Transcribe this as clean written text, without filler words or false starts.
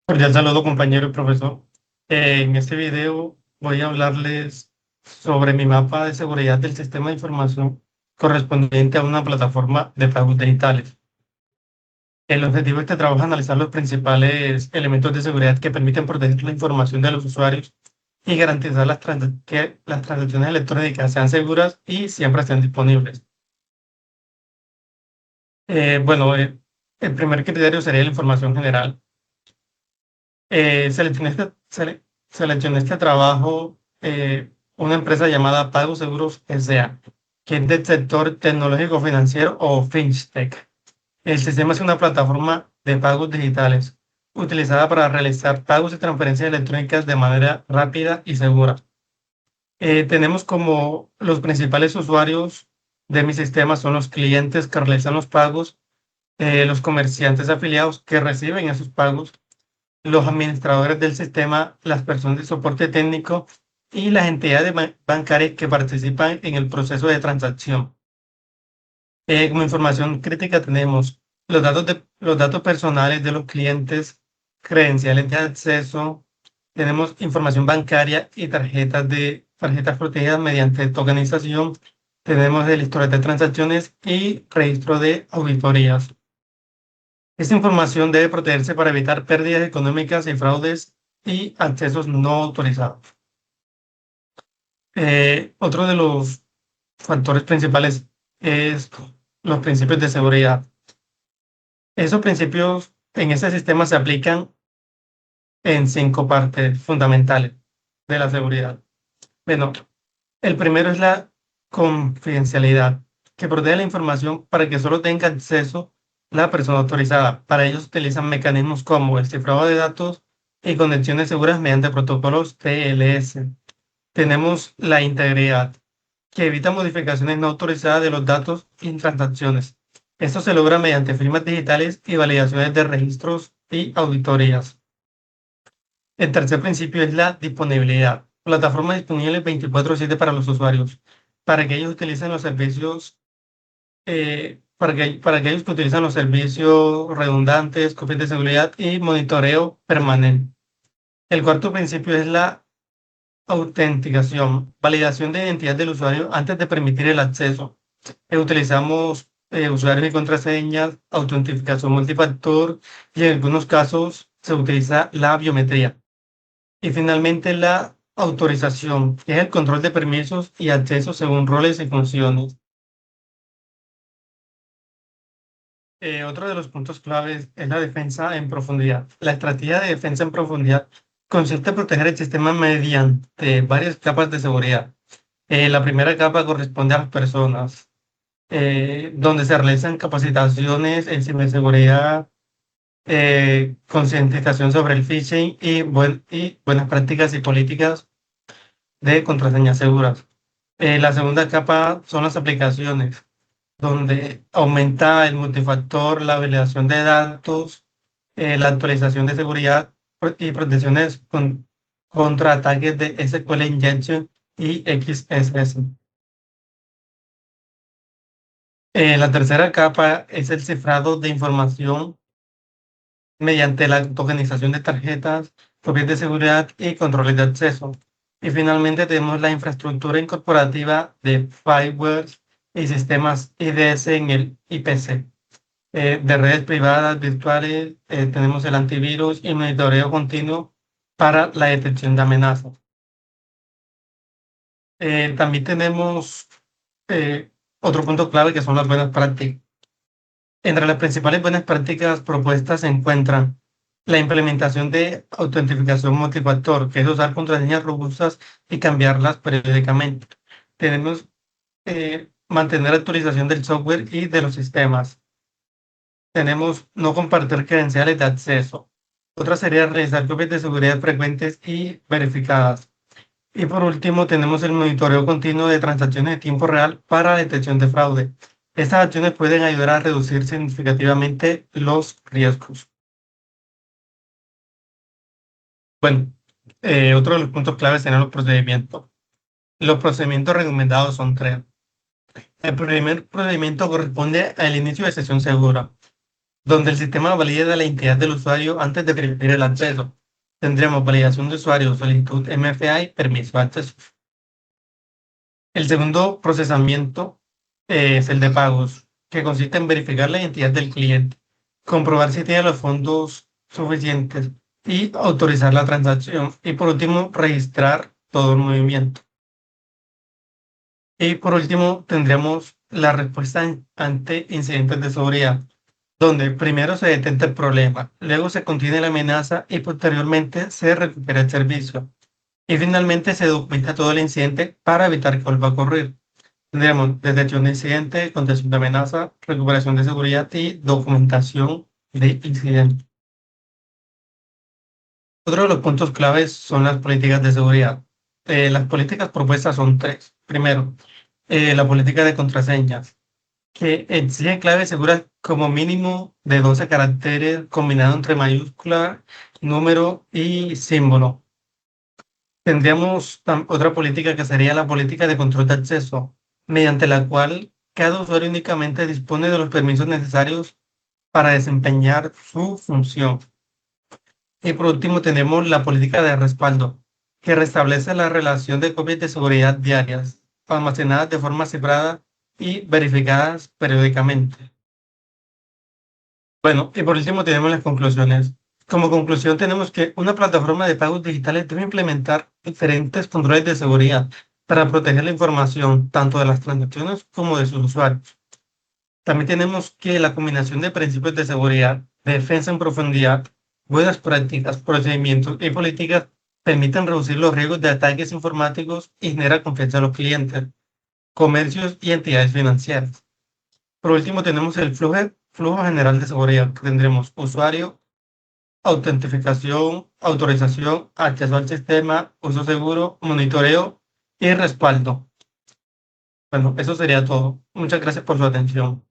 Cordial saludo, compañero y profesor. En este video voy a hablarles sobre mi mapa de seguridad del sistema de información correspondiente a una plataforma de pagos digitales. El objetivo de este trabajo es analizar los principales elementos de seguridad que permiten proteger la información de los usuarios y garantizar que las transacciones electrónicas sean seguras y siempre estén disponibles. El primer criterio sería la información general. Seleccioné seleccioné este trabajo, una empresa llamada Pago Seguros S.A., que es del sector tecnológico financiero o FinTech. El sistema es una plataforma de pagos digitales utilizada para realizar pagos y transferencias electrónicas de manera rápida y segura. Tenemos como los principales usuarios de mi sistema son los clientes que realizan los pagos, los comerciantes afiliados que reciben esos pagos, los administradores del sistema, las personas de soporte técnico y las entidades bancarias que participan en el proceso de transacción. Como información crítica tenemos los datos personales de los clientes, credenciales de acceso, tenemos información bancaria y tarjetas protegidas mediante tokenización, tenemos el historial de transacciones y registro de auditorías. Esta información debe protegerse para evitar pérdidas económicas y fraudes y accesos no autorizados. Otro de los factores principales es los principios de seguridad. Esos principios en este sistema se aplican en 5 partes fundamentales de la seguridad. Bueno, el primero es la confidencialidad, que protege la información para que solo tenga acceso la persona autorizada. Para ello se utilizan mecanismos como el cifrado de datos y conexiones seguras mediante protocolos TLS. Tenemos la integridad, que evita modificaciones no autorizadas de los datos y transacciones. Esto se logra mediante firmas digitales y validaciones de registros y auditorías. El tercer principio es la disponibilidad. Plataforma disponible 24/7 para los usuarios, para que ellos utilicen los servicios, para que ellos que utilizan los servicios redundantes, copias de seguridad y monitoreo permanente. El cuarto principio es la autenticación, validación de identidad del usuario antes de permitir el acceso. Utilizamos usuarios y contraseñas, autentificación multifactor y en algunos casos se utiliza la biometría. Y finalmente la autorización, que es el control de permisos y accesos según roles y funciones. Otro de los puntos claves es la defensa en profundidad. La estrategia de defensa en profundidad consiste en proteger el sistema mediante varias capas de seguridad. La primera capa corresponde a las personas, donde se realizan capacitaciones en ciberseguridad, concientización sobre el phishing y buenas prácticas y políticas de contraseñas seguras. La segunda capa son las aplicaciones, donde aumenta el multifactor, la validación de datos, la actualización de seguridad y protecciones contra ataques de SQL Injection y XSS. La tercera capa es el cifrado de información mediante la tokenización de tarjetas, copias de seguridad y controles de acceso. Y finalmente tenemos la infraestructura incorporativa de firewalls y sistemas IDS en el IPC. De redes privadas, virtuales, tenemos el antivirus y monitoreo continuo para la detección de amenazas. También tenemos otro punto clave que son las buenas prácticas. Entre las principales buenas prácticas propuestas se encuentran la implementación de autentificación multifactor, que es usar contraseñas robustas y cambiarlas periódicamente. Tenemos mantener actualización del software y de los sistemas. Tenemos no compartir credenciales de acceso. Otra sería realizar copias de seguridad frecuentes y verificadas. Y por último, tenemos el monitoreo continuo de transacciones de tiempo real para la detección de fraude. Estas acciones pueden ayudar a reducir significativamente los riesgos. Bueno, otro de los puntos claves serán los procedimientos. Los procedimientos recomendados son 3. El primer procedimiento corresponde al inicio de sesión segura. donde el sistema valida la identidad del usuario antes de permitir el acceso. Tendremos validación de usuario, solicitud MFA y permiso de acceso. El segundo procesamiento es el de pagos, que consiste en verificar la identidad del cliente, comprobar si tiene los fondos suficientes y autorizar la transacción. Y por último, registrar todo el movimiento. Y por último, tendremos la respuesta ante incidentes de seguridad, donde primero se detecta el problema, luego se contiene la amenaza y posteriormente se recupera el servicio. Y finalmente se documenta todo el incidente para evitar que vuelva a ocurrir. Tendremos detección de incidente, contención de amenaza, recuperación de seguridad y documentación de incidente. Otro de los puntos claves son las políticas de seguridad. Las políticas propuestas son tres. Primero, la política de contraseñas, que exige claves seguras como mínimo de 12 caracteres combinado entre mayúscula, número y símbolo. Tendríamos otra política que sería la política de control de acceso, mediante la cual cada usuario únicamente dispone de los permisos necesarios para desempeñar su función. Y por último tenemos la política de respaldo, que restablece la relación de copias de seguridad diarias, almacenadas de forma separada y verificadas periódicamente. Bueno, y por último tenemos las conclusiones. Como conclusión tenemos que una plataforma de pagos digitales debe implementar diferentes controles de seguridad para proteger la información tanto de las transacciones como de sus usuarios. También tenemos que la combinación de principios de seguridad, defensa en profundidad, buenas prácticas, procedimientos y políticas permiten reducir los riesgos de ataques informáticos y generar confianza en los clientes, comercios y entidades financieras. Por último, tenemos el flujo general de seguridad, que tendremos usuario, autentificación, autorización, acceso al sistema, uso seguro, monitoreo y respaldo. Bueno, eso sería todo. Muchas gracias por su atención.